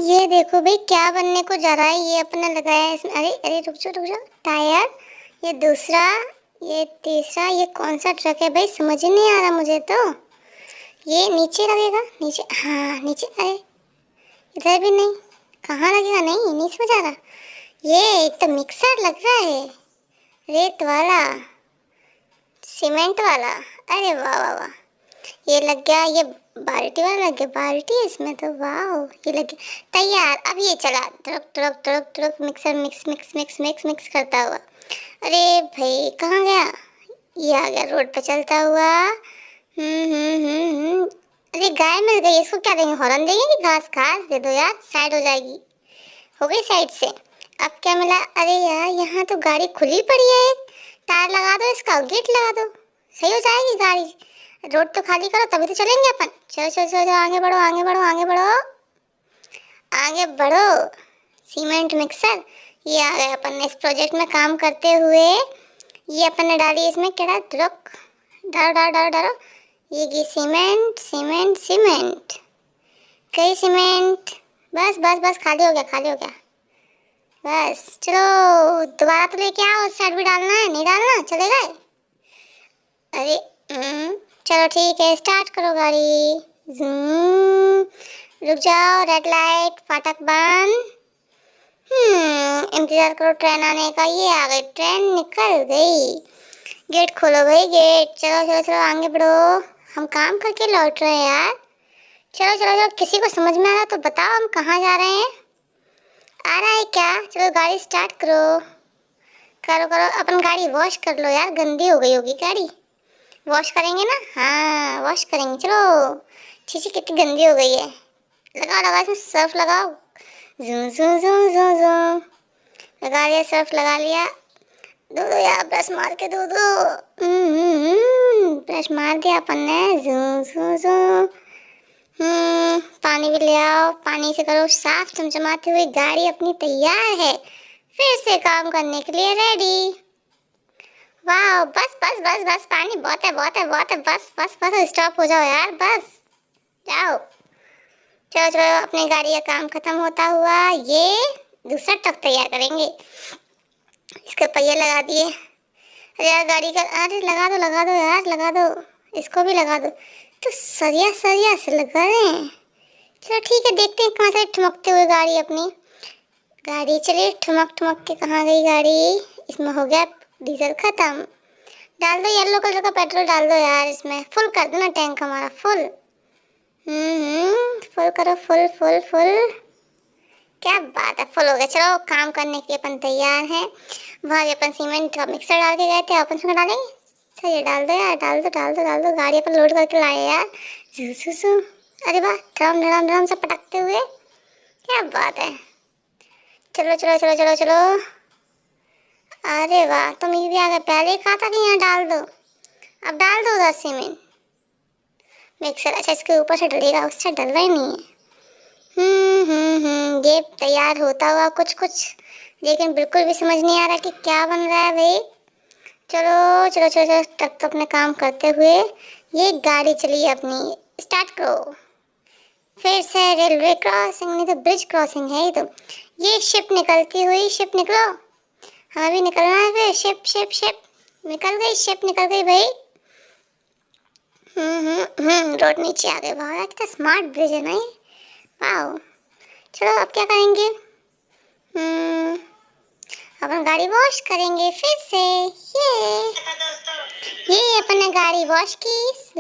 ये देखो भाई क्या बनने को जा रहा है। ये अपना लगाया है इसमें। अरे अरे रुक जाओ। टायर, ये दूसरा, ये तीसरा, ये कौन सा ट्रक है भाई, समझ ही नहीं आ रहा मुझे तो। ये नीचे लगेगा, नीचे, हाँ नीचे। अरे इधर भी नहीं, कहाँ लगेगा, नहीं समझ आ रहा। ये एक तो मिक्सर लग रहा है, रेत वाला, सीमेंट वाला। अरे वाह वाह वाह, ये लग गया। ये बाल्टी वाला लग गया, बाल्टी है इसमें तो, वाह। ये लग गया तैयार। अब ये चला truck truck truck truck, mixer mix mix mix mix mix करता हुआ। अरे भाई कहाँ गया, ये आ गया रोड पे चलता हुआ। अरे गाय मिल गई, इसको क्या देंगे, हॉर्न देंगे कि घास, घास दे दो यार, साइड हो जाएगी। हो गई साइड से। अब क्या मिला, अरे यार यहाँ तो गाड़ी खुली पड़ी है, एक टायर लगा दो, इसका गेट लगा दो, सही हो जाएगी गाड़ी। रोड तो खाली करो तभी तो चलेंगे अपन। चलो चलो चलो चलो, आगे बढ़ो आगे बढ़ो आगे बढ़ो आगे बढ़ो। सीमेंट मिक्सर, ये आ गए अपन इस प्रोजेक्ट में काम करते हुए। ये अपन ने डाली इसमें क्या, रुक, डालो डालो डालो डालो। ये की सीमेंट सीमेंट सीमेंट, कई सीमेंट, बस बस बस, खाली हो गया खाली हो गया। बस चलो दोबारा तो लेके आओ, उस साइड भी डालना है, नहीं डालना चलेगा। अरे चलो ठीक है, स्टार्ट करो गाड़ी। जूम, रुक जाओ, रेड लाइट, फाटक बंद। इंतजार करो ट्रेन आने का। ये आ गई ट्रेन, निकल गई। गेट खोलो भाई, गेट। चलो चलो चलो आगे बढ़ो, हम काम करके लौट रहे हैं यार। चलो चलो चलो, किसी को समझ में आ रहा तो बताओ, हम कहाँ जा रहे हैं, आ रहा है क्या। चलो गाड़ी स्टार्ट करो, करो करो। अपन गाड़ी वॉश कर लो यार, गंदी हो गई होगी गाड़ी। वॉश करेंगे ना, हाँ वॉश करेंगे। चलो, चीज़ कितनी गंदी हो गई है। लगाओ लगाओ, इसमें सर्फ लगाओ। Zoom zoom zoom zoom zoom, लगा लिया सर्फ, लगा लिया। दो दो यार, ब्रश मार के दो दो। ब्रश मार दिया अपन ने। Zoom zoom zoom. पानी भी ले आओ, पानी से करो साफ, चमचमाती हुई गाड़ी अपनी तैयार है फिर से काम करने के लिए, रेडी। वाह, बस बस बस बस, पानी बहुत है बहुत है बहुत है, बस बस बस, स्टॉप हो जाओ यार, बस जाओ। चलो चलो, अपनी गाड़ी का काम खत्म होता हुआ, ये दूसरा ट्रक तैयार करेंगे। इसके पहिए लगा दिए। अरे यार गाड़ी का, अरे लगा दो यार, लगा दो, इसको भी लगा दो। तो सरिया सरिया से लगा रहे हैं। चलो ठीक है, देखते हैं कहाँ से ठुमकते हुए गाड़ी अपनी। गाड़ी चलिए ठुमक ठुमक के, कहाँ गई गाड़ी। इसमें हो गया डीजल खत्म। डाल दो येलो कलर का पेट्रोल, डाल दो यार इसमें, फुल कर दो ना टैंक हमारा फुल। फुल करो, फुल फुल फुल। क्या बात है, फुल हो गया। चलो काम करने के लिए अपन तैयार हैं। वहाँ भी अपन सीमेंट का मिक्सर डाल के गए थे, अपन उसमें डालेंगे। सही, डाल दो यार, डाल दो डाल दो डाल दो। गाड़ी अपन लोड करके लाए यार। जू जू जू। अरे वाह, ड्रम ड्रम ड्रम से पटकते हुए, क्या बात है। चलो चलो चलो चलो चलो। अरे वाह, तुम ये भी आ गए, पहले ही कहा था कि यहाँ डाल दो। अब डाल दो उधर सीमेंट मिक्सर। अच्छा, इसके ऊपर से डलेगा, उससे डल रहा ही नहीं है। ये तैयार होता हुआ कुछ कुछ, लेकिन बिल्कुल भी समझ नहीं आ रहा कि क्या बन रहा है भाई। चलो चलो चलो चलो, तब तो अपने काम करते हुए ये गाड़ी चली अपनी, स्टार्ट करो। फिर से रेलवे क्रॉसिंग, नहीं तो ब्रिज क्रॉसिंग है ये तो। ये शिप निकलती हुई, शिप निकलो, हमें भी निकलना है फिर। शिप शिप शिप निकल गई, शिप निकल गई भाई। रोड नीचे आ गए। वाह कितना स्मार्ट ब्रिज है ना ये, वाह। चलो अब क्या करेंगे, अपन गाड़ी वॉश करेंगे फिर से। ये अपन ने गाड़ी वॉश की।